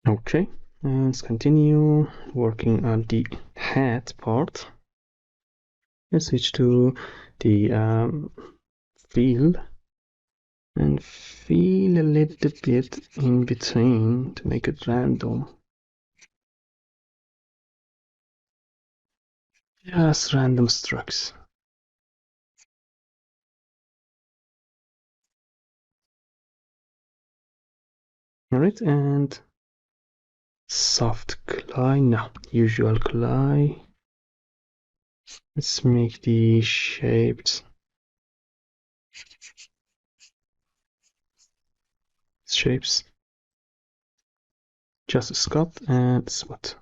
Okay, let's continue working on the head part. Let's switch to the fill and fill a little bit in between to make it random. Just random strokes. Alright, and soft clay, no, usual clay. Let's make the shapes. Just sculpt and smooth.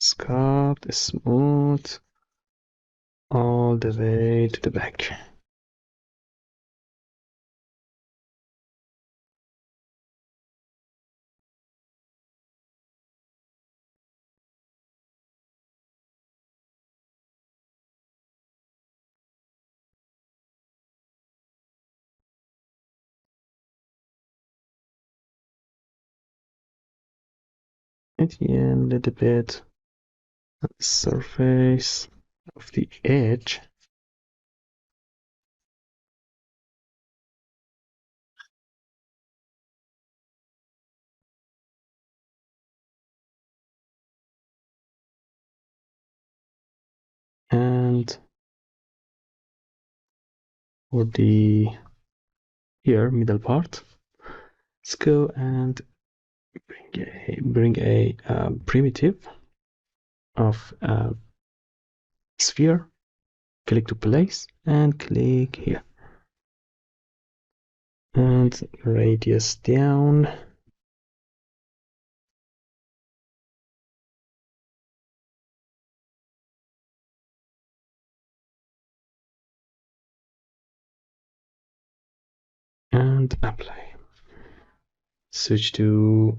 Sculpt, smooth, all the way to the back. And here a little bit on the surface of the edge. And for the here middle part, let's go and bring a primitive of sphere. Click to place and click here. And radius down. And apply. Switch to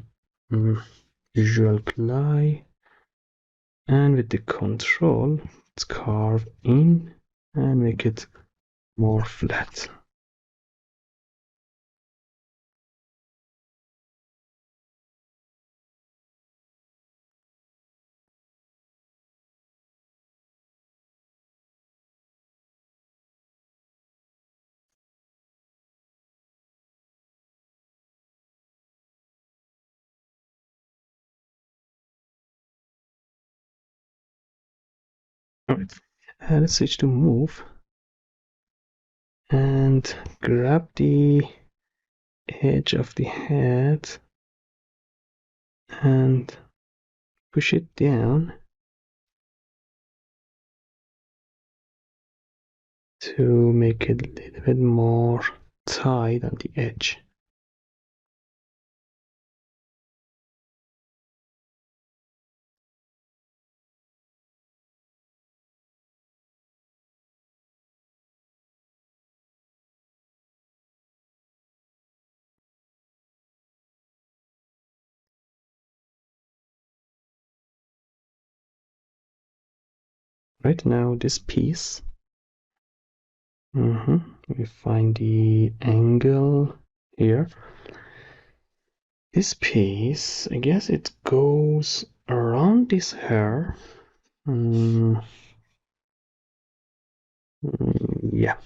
visual clay. And with the control, let's carve in and make it more flat. Alright, let's switch to move and grab the edge of the head and push it down to make it a little bit more tight on the edge. Right now, this piece, we find the angle here. This piece, I guess it goes around this hair. Yeah.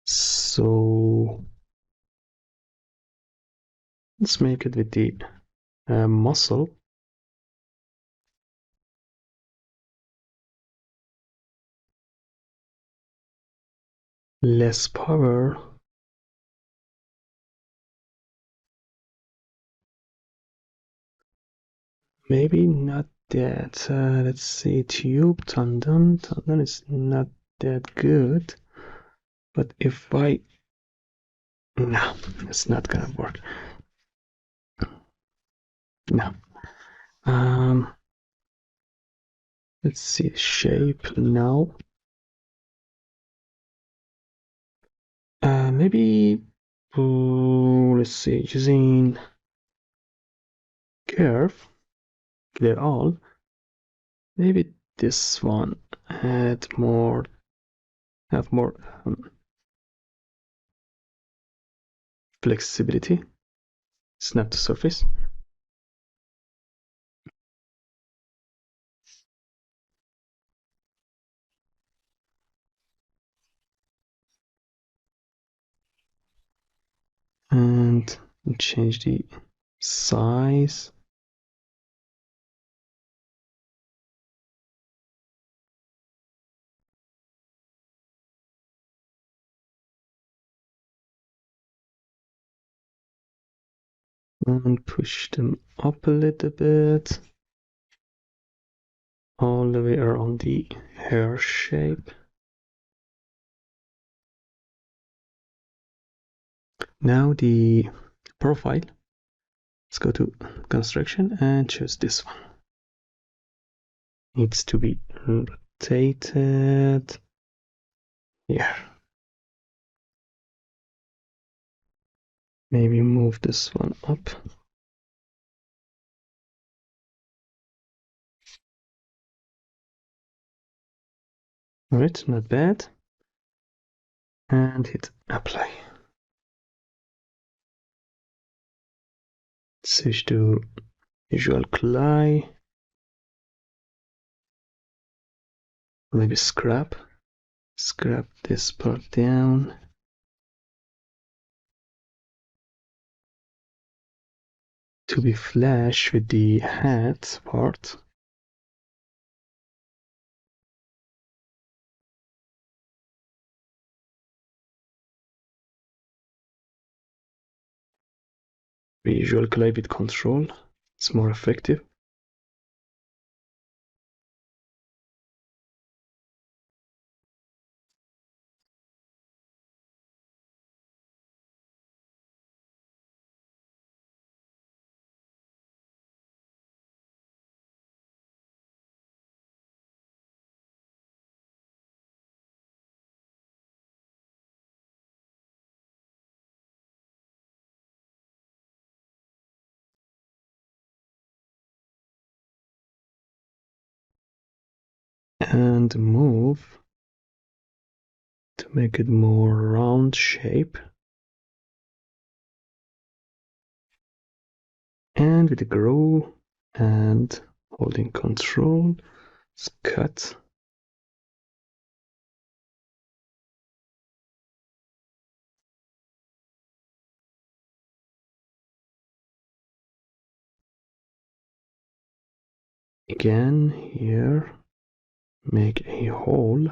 So let's make it with the muscle. Less power. Maybe not that. Let's see, tube tendon. Tendon is not that good. But if I... No, it's not gonna work. No. Let's see shape now. Maybe let's see, using curve, clear all. Maybe this one have more flexibility, snap to surface. And change the size. And push them up a little bit. All the way around the hair shape. Now the profile. Let's go to construction and choose this one. Needs to be rotated here. Maybe move this one up. All right, not bad. And hit apply. Switch to Visual Collide. Maybe scrap this part down. To be flash with the hat part. Visual Collide with control. It's more effective. And move to make it more round shape. And with the grow and holding control, let's cut. Again here, make a hole.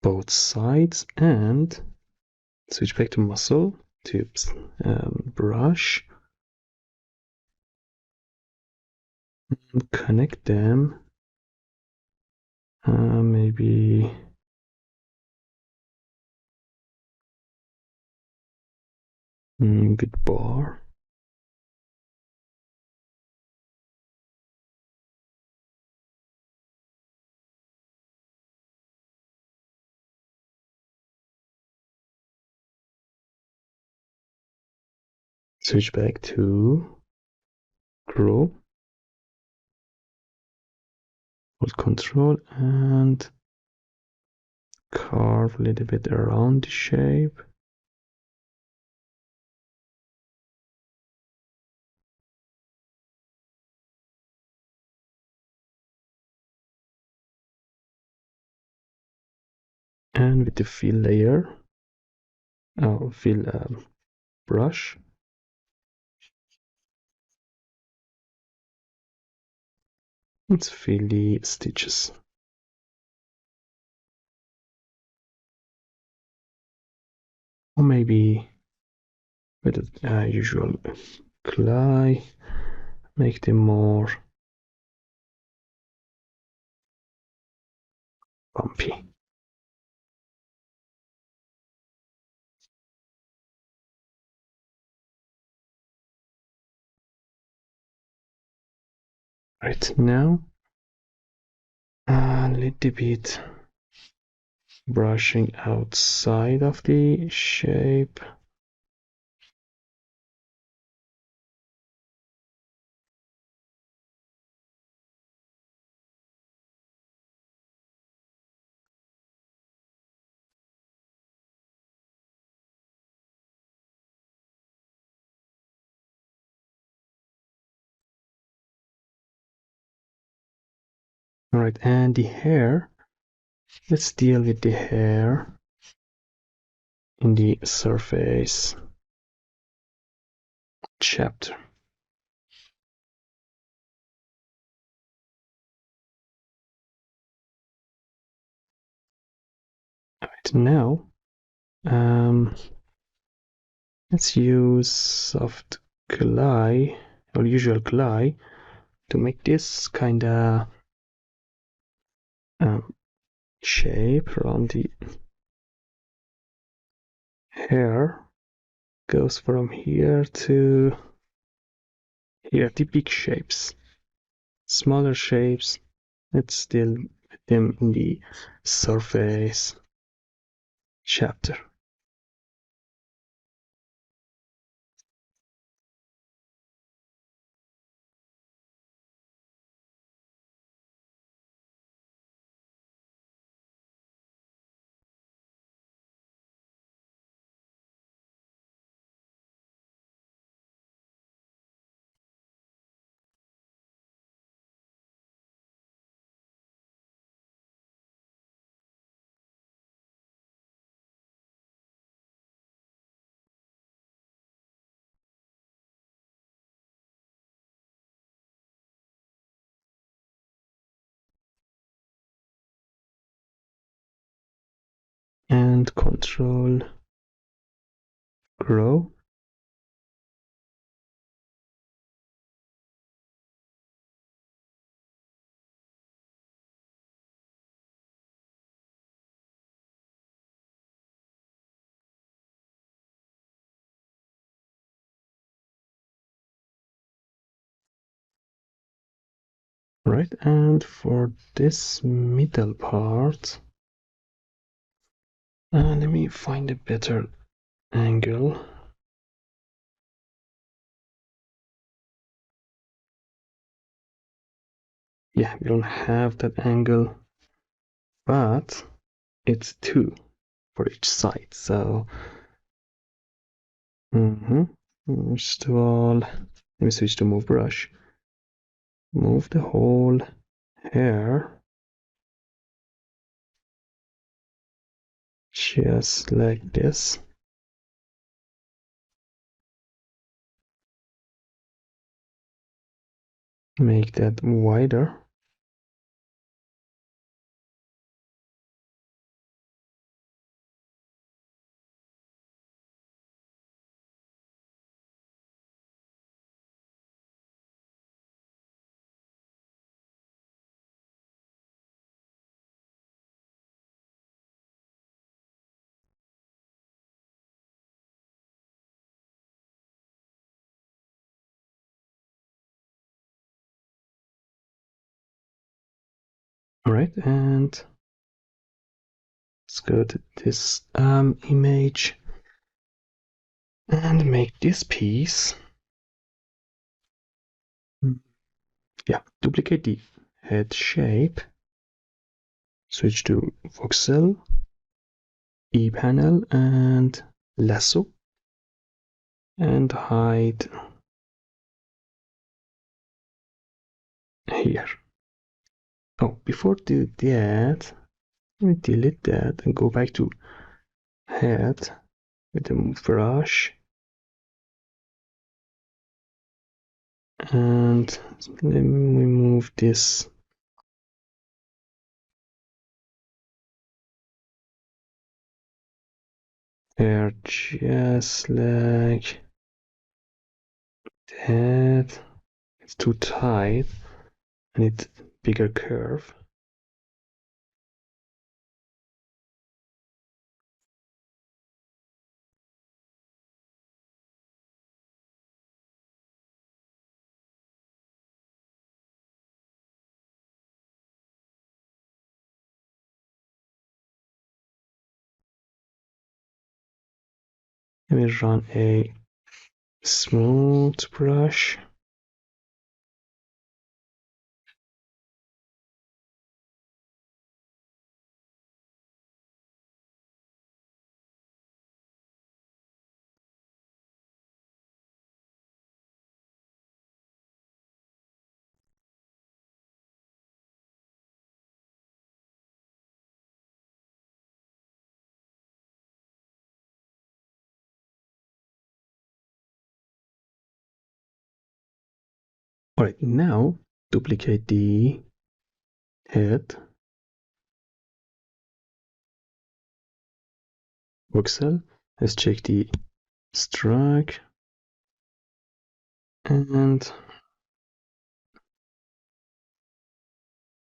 Both sides and switch back to muscle to brush. And connect them. Maybe good bar. Switch back to grow. Hold control and carve a little bit around the shape. And with the fill layer, fill brush, let's fill the stitches. Or maybe with the usual clay, make them more bumpy. Right now, a little bit brushing outside of the shape. All right, and the hair. Let's deal with the hair in the surface chapter. All right, now let's use soft glide or usual glide to make this kind of shape around the hair. Goes from here to here. The big shapes, smaller shapes, let's still put them in the surface chapter. And control grow. Right, and for this middle part, let me find a better angle. Yeah, we don't have that angle, but it's 2 for each side. So, first of all, let me switch to move brush. Move the whole hair just like this. Make that wider. All right, and let's go to this image and make this piece. Yeah, duplicate the head shape, switch to voxel, ePanel, and lasso, and hide here. Oh, before do that, let me delete that and go back to head with the brush, and let me move this hair just like that. It's too tight. I need bigger curve. Let me run a smooth brush. Alright, now duplicate the head, voxel. Let's check the strike, and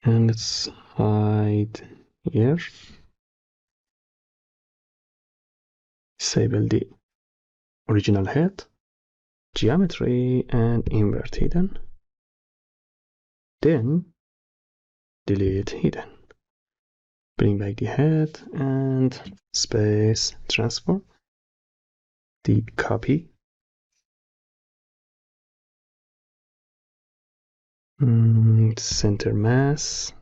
let's hide here. Disable the original head, geometry, and invert hidden. Then delete hidden. Bring back the head and space transform. The copy. Center mass.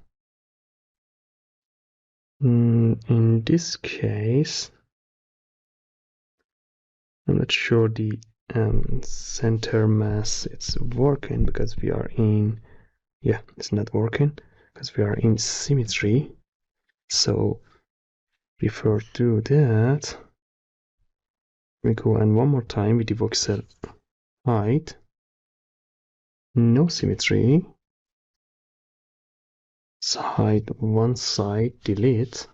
In this case, I'm not sure the center mass it's working because we are in, yeah, it's not working because we are in symmetry. So before do that, we go and one more time with the voxel hide, no symmetry, so hide one side, delete,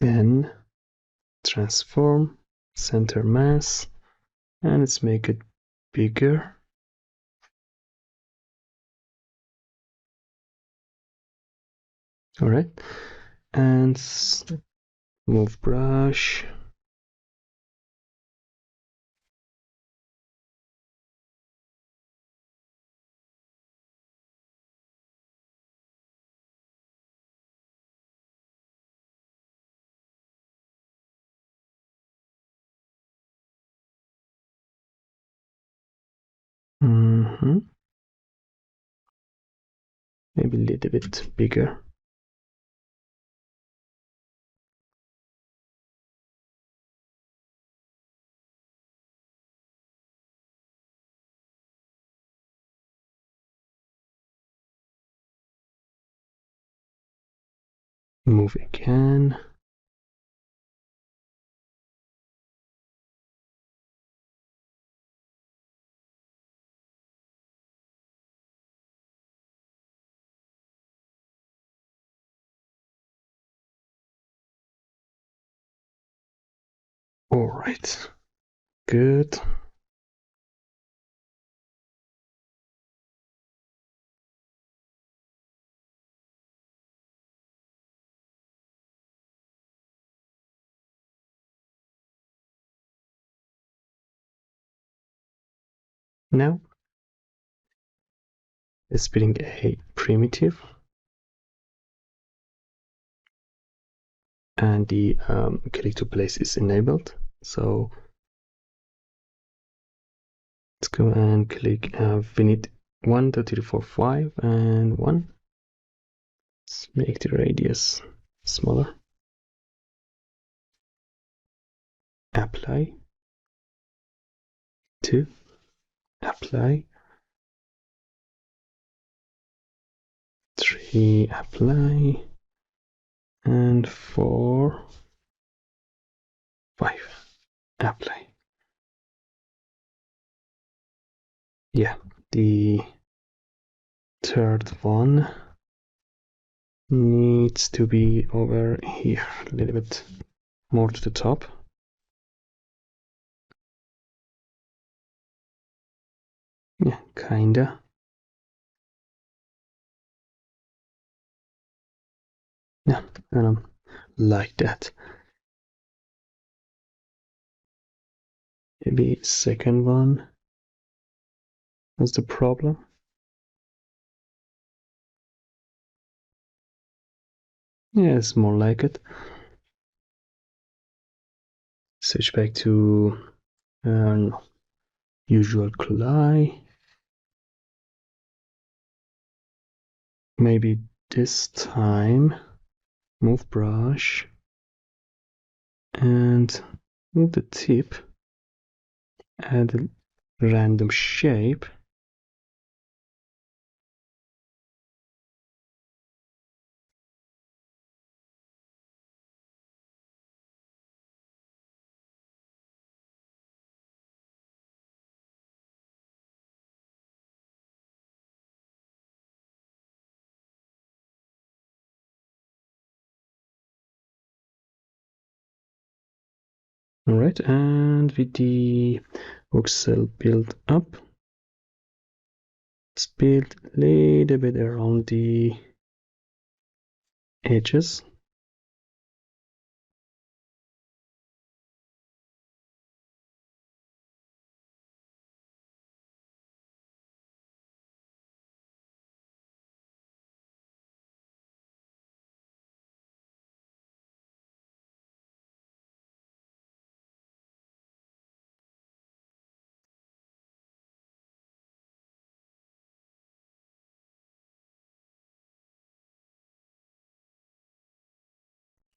then transform, center mass, and let's make it bigger. All right, and move brush. Maybe a little bit bigger. Move again. All right, good. Now let's bring a primitive, and the click to place is enabled. So let's go and click we need 1, 2, 3, 4, 5, and 1. Let's make the radius smaller. Apply. 2. Apply. 3. Apply. And 4, 5. Apply. Yeah, the third one needs to be over here, a little bit more to the top. Yeah, kinda. Yeah, like that. Maybe second one was the problem. Yeah, it's more like it. Switch back to usual collide. Maybe this time move brush and move the tip, add a random shape, All right, and with the voxel build up, let's build a little bit around the edges.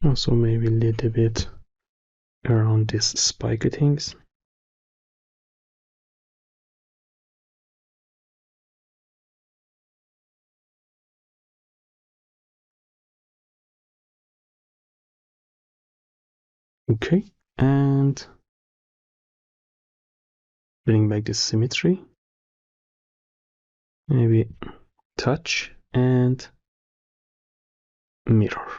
Also maybe a little bit around these spiky things. Okay, and bring back the symmetry. Maybe touch and mirror.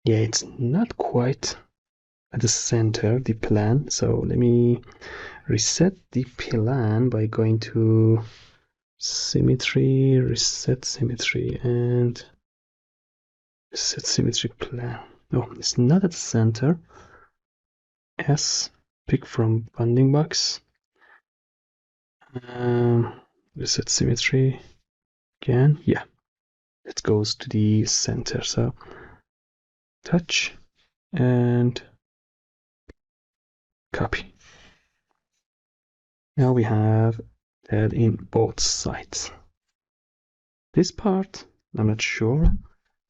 Yeah, it's not quite at the center, the plan. So let me reset the plan by going to symmetry, reset symmetry, and reset symmetry plan. No, it's not at the center. S, pick from bounding box. Reset symmetry again. Yeah, it goes to the center. So touch and copy. Now we have that in both sides. This part, I'm not sure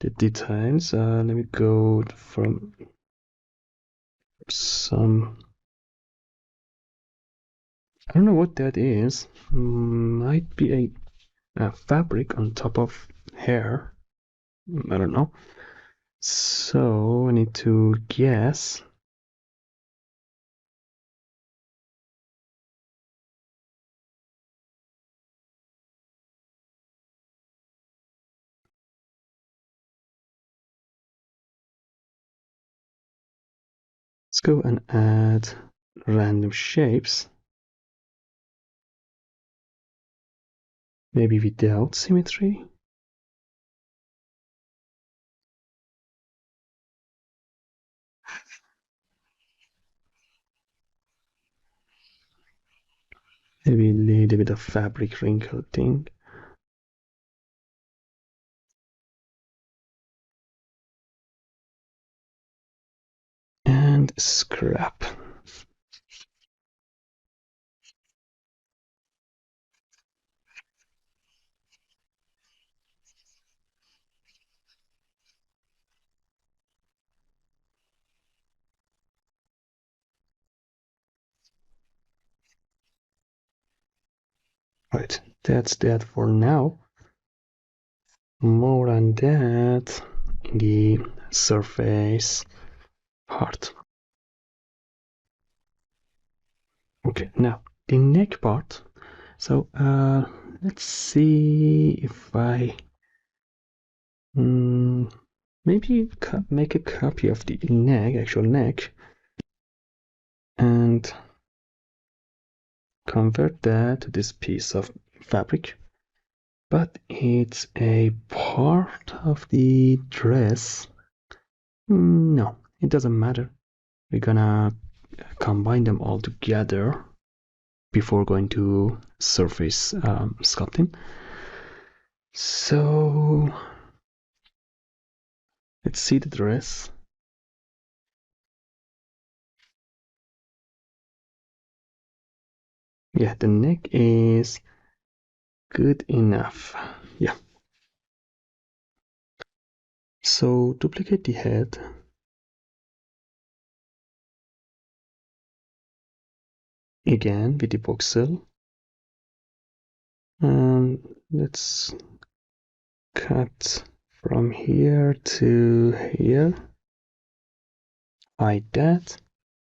the details. Let me go from some. I don't know what that is. Might be a fabric on top of hair. I don't know. So I need to guess. Let's go and add random shapes. Maybe without symmetry. Maybe a little bit of fabric wrinkle thing. And scrap. Right, that's that for now. More on that in the surface part. Okay, now the neck part. So let's see if I maybe make a copy of the neck, actual neck, and convert that to this piece of fabric. But it's a part of the dress. No, it doesn't matter. We're gonna combine them all together before going to surface sculpting. So let's see the dress. Yeah, the neck is good enough. Yeah. So duplicate the head. Again with the voxel. And let's cut from here to here. Hide that.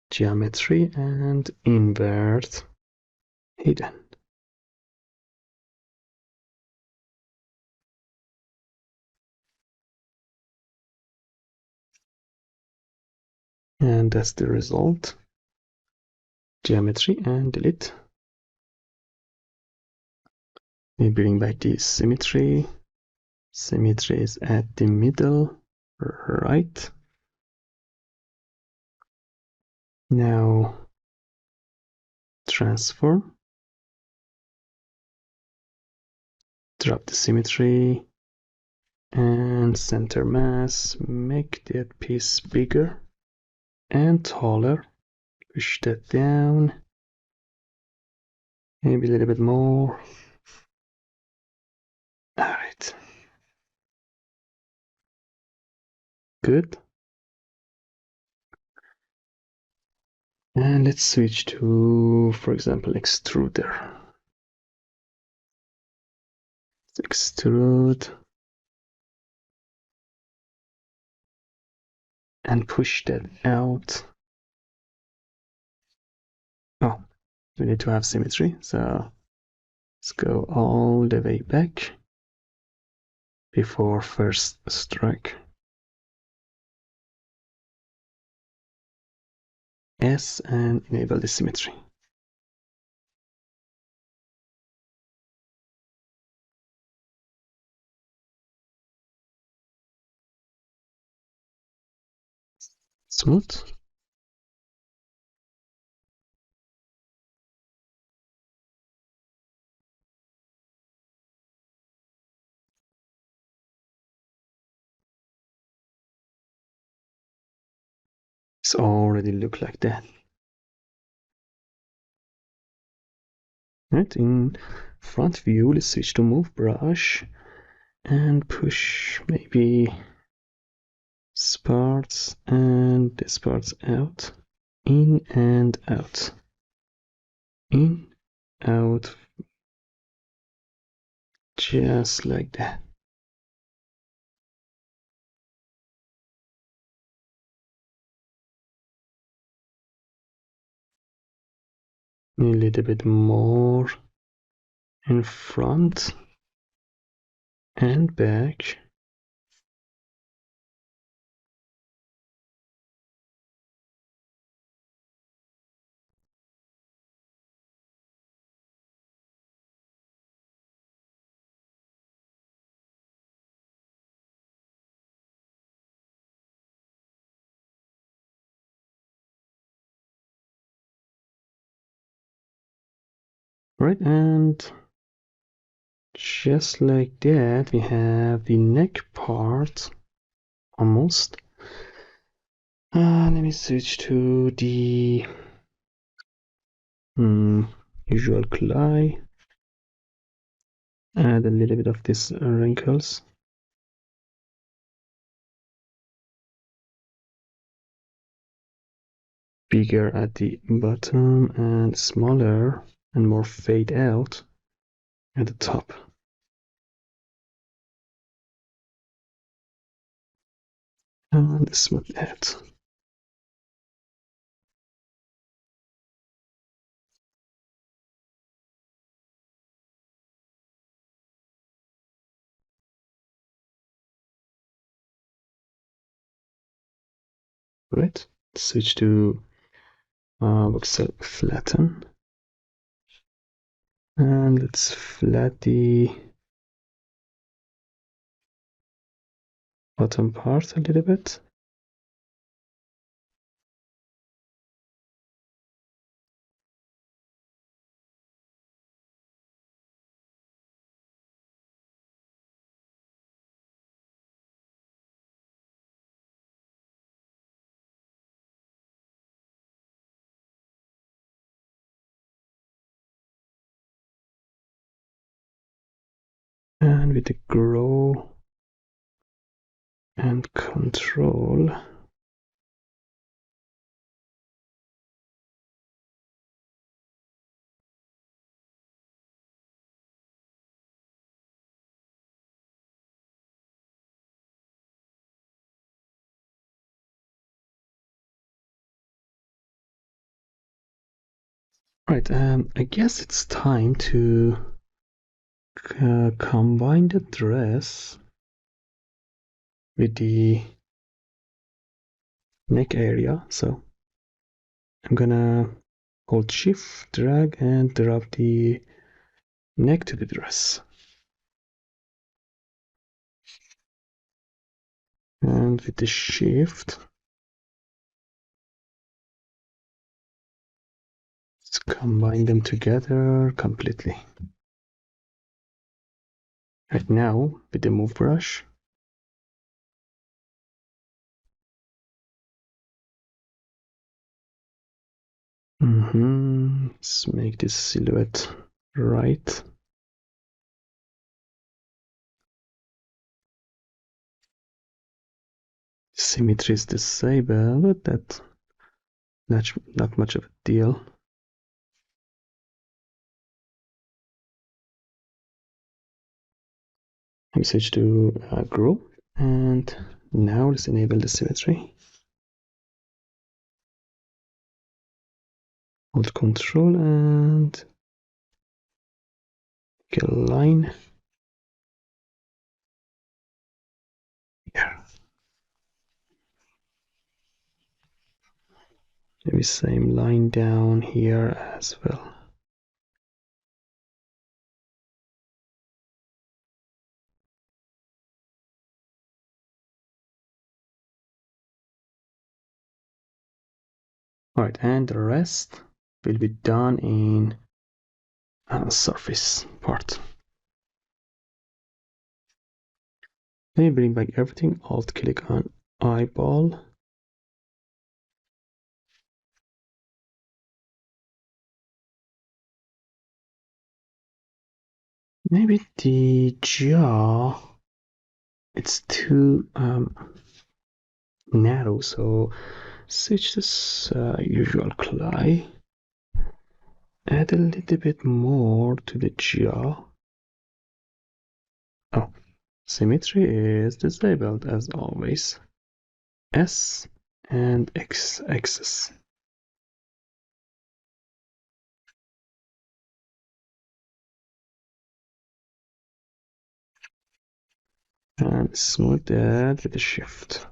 Geometry and invert hidden. And that's the result. Geometry and delete. We bring back the symmetry. Symmetry is at the middle, right. Now transform. Drop the symmetry and center mass. Make that piece bigger and taller. Push that down. Maybe a little bit more. All right. Good. And let's switch to, for example, extruder. Let's extrude. And push that out. Oh, we need to have symmetry, so let's go all the way back before first strike. S and enable the symmetry. Smooth. It's already look like that. Right, in front view, let's switch to move brush and push maybe parts and this parts out, in and out, in, out, just like that. A little bit more in front and back. Right, and just like that, we have the neck part almost. Let me switch to the usual clay. Add a little bit of these wrinkles. Bigger at the bottom and smaller and more fade out at the top. And smooth that. Right. Switch to voxel flatten. And let's flat the bottom part a little bit. And with the grow and control, right, I guess it's time to combine the dress with the neck area. So I'm gonna hold shift, drag, and drop the neck to the dress. And with the shift, let's combine them together completely. Right now, with the move brush, let's make this silhouette right. Symmetry is disabled, but that's not much of a deal. We switch to group, and now let's enable the symmetry. Hold Control and get a line here. Maybe same line down here as well. All right, and the rest will be done in surface part. Let me bring back everything. Alt click on eyeball. Maybe the jaw, it's too narrow, so switch this usual clay. Add a little bit more to the jaw. Oh, symmetry is disabled as always. S and X axis. And smooth that with the shift.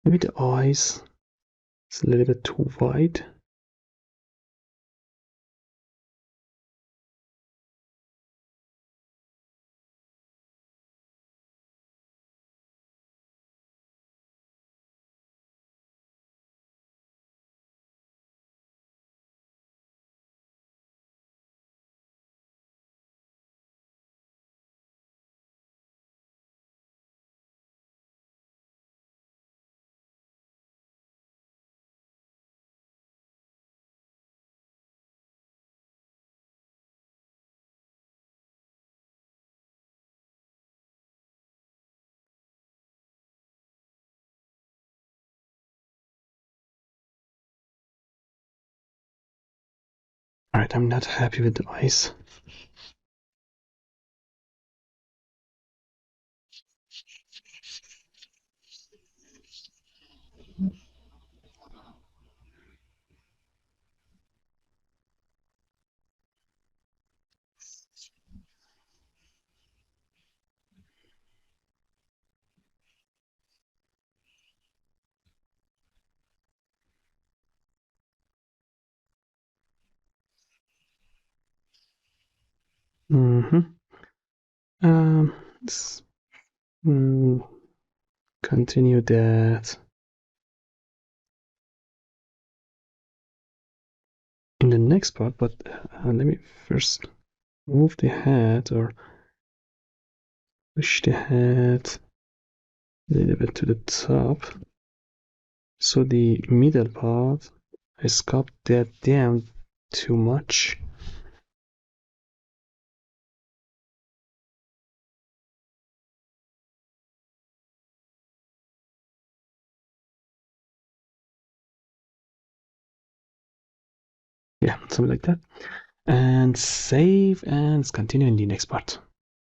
Maybe the eyes is a little bit too wide. Alright, I'm not happy with the eyes. Let's continue that in the next part, but let me first move the hat or push the head a little bit to the top, so the middle part is cut that down too much. Yeah, something like that. And save and continue in the next part.